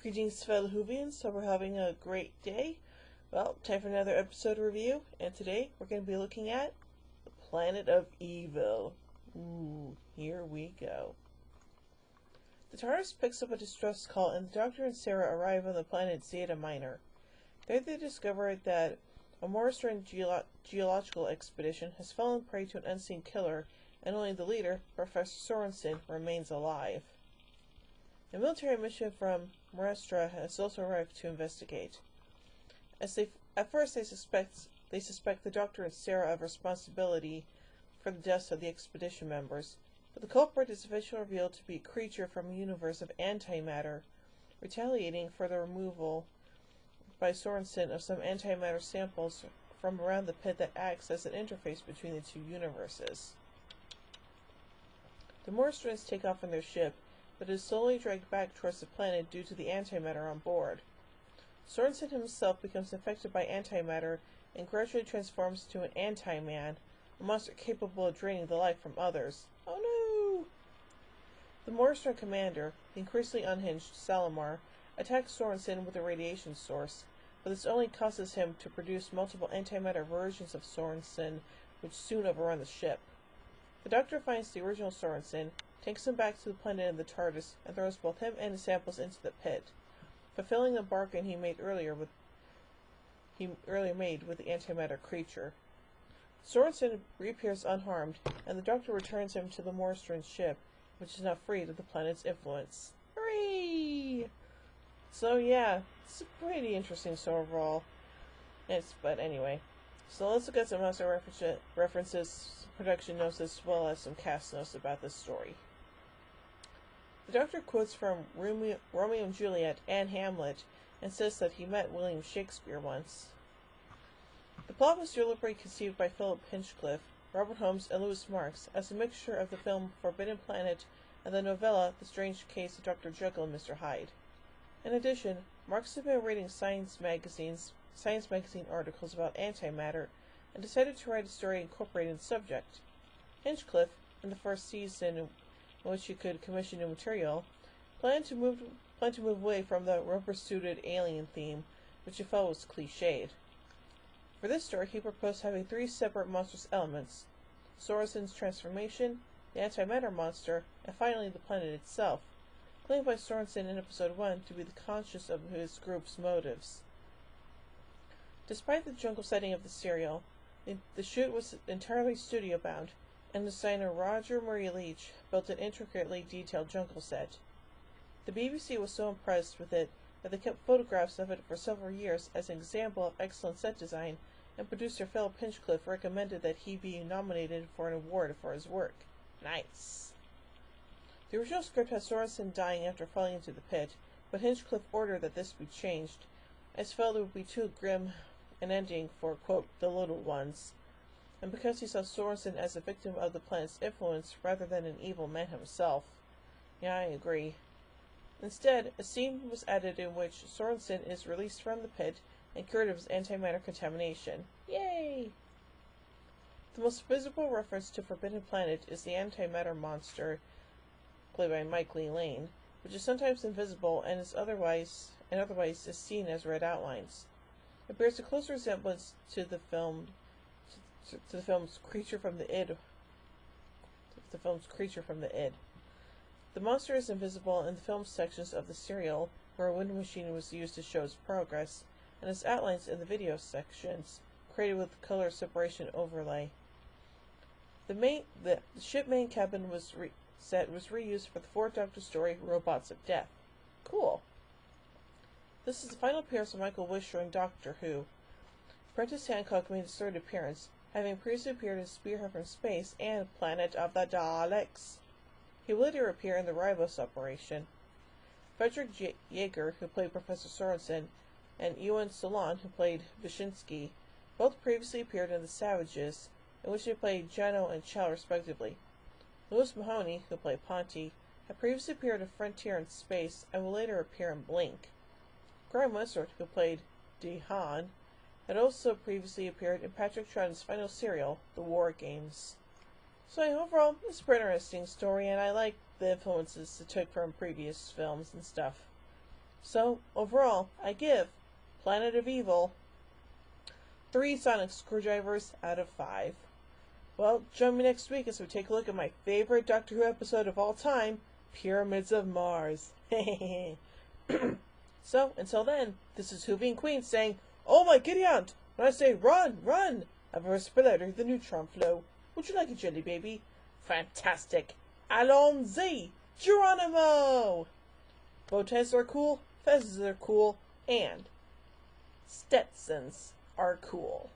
Greetings, fellow Whovians. Hope we're having a great day. Well, time for another episode review, and today we're going to be looking at the Planet of Evil. Ooh, here we go. The TARDIS picks up a distress call, and the Doctor and Sarah arrive on the planet Zeta Minor. There they discover that a Morristoran geological expedition has fallen prey to an unseen killer, and only the leader, Professor Sorensen, remains alive. A military mission from Morristra has also arrived to investigate. At first they suspect the Doctor and Sarah of responsibility for the deaths of the expedition members, but the culprit is eventually revealed to be a creature from a universe of antimatter, retaliating for the removal by Sorensen of some antimatter samples from around the pit that acts as an interface between the two universes. The Morristrans take off on their ship, but is slowly dragged back towards the planet due to the antimatter on board. Sorensen himself becomes infected by antimatter and gradually transforms into an anti-man, a monster capable of draining the life from others. Oh no! The Morristran commander, the increasingly unhinged Salamar, attacks Sorensen with a radiation source, but this only causes him to produce multiple antimatter versions of Sorensen, which soon overrun the ship. The Doctor finds the original Sorensen, takes him back to the planet in the TARDIS, and throws both him and his samples into the pit, fulfilling the bargain he earlier made with the antimatter creature. Sorensen reappears unharmed, and the Doctor returns him to the Morristran ship, which is now freed of the planet's influence. Hooray! So yeah, it's a pretty interesting story overall. But anyway, so let's look at some monster references, production notes, as well as some cast notes about this story. The Doctor quotes from Romeo and Juliet and Hamlet and says that he met William Shakespeare once. The plot was deliberately conceived by Philip Hinchcliffe, Robert Holmes, and Louis Marks as a mixture of the film Forbidden Planet and the novella The Strange Case of Dr. Jekyll and Mr. Hyde. In addition, Marks had been reading Science magazine articles about antimatter and decided to write a story incorporating the subject. Hinchcliffe, in the first season in which he could commission new material, planned to move away from the rubber-suited alien theme, which he felt was cliched. For this story, he proposed having three separate monstrous elements: Sorensen's transformation, the antimatter monster, and finally the planet itself, claimed by Sorensen in episode 1 to be the conscience of his group's motives. Despite the jungle setting of the serial, the shoot was entirely studio-bound, and designer Roger Murray Leach built an intricately detailed jungle set. The BBC was so impressed with it that they kept photographs of it for several years as an example of excellent set design, and producer Philip Hinchcliffe recommended that he be nominated for an award for his work. Nice! The original script had Sorensen dying after falling into the pit, but Hinchcliffe ordered that this be changed, as he felt it would be too grim an ending for, quote, the little ones, and because he saw Sorensen as a victim of the planet's influence rather than an evil man himself. Yeah, I agree. Instead, a scene was added in which Sorensen is released from the pit and cured of his antimatter contamination. Yay! The most visible reference to Forbidden Planet is the antimatter monster, played by Mike Lee Lane, which is sometimes invisible and otherwise is seen as red outlines. It bears a close resemblance to the film's Creature from the Id. The monster is invisible in the film sections of the serial, where a wind machine was used to show its progress, and its outlines in the video sections, created with color separation overlay. The ship main cabin was reused for the Fourth Doctor story Robots of Death. Cool. This is the final appearance of Michael Wisher in Doctor Who. Prentice Hancock made his third appearance, having previously appeared in Spearhead from Space and Planet of the Daleks. He will later appear in the Ribos operation. Frederick Jaeger, who played Professor Sorensen, and Ewan Solon, who played Wyszynski, both previously appeared in The Savages, in which they played Jano and Chow respectively. Louis Mahoney, who played Ponty, had previously appeared in Frontier in Space and will later appear in Blink. Graham Wessert, who played Dehan, had also previously appeared in Patrick Troughton's final serial, The War Games. So overall, it's a pretty interesting story, and I like the influences it took from previous films and stuff. So, overall, I give Planet of Evil 3 sonic screwdrivers out of 5. Well, join me next week as we take a look at my favorite Doctor Who episode of all time, Pyramids of Mars. So, until then, this is Whovian Queen saying, "Oh my giddy aunt! When I say run, run! I've a whisper louder the neutron flow. Would you like a jelly baby? Fantastic! Allons-y! Geronimo!" Bow ties are cool, fezzes are cool, and Stetsons are cool.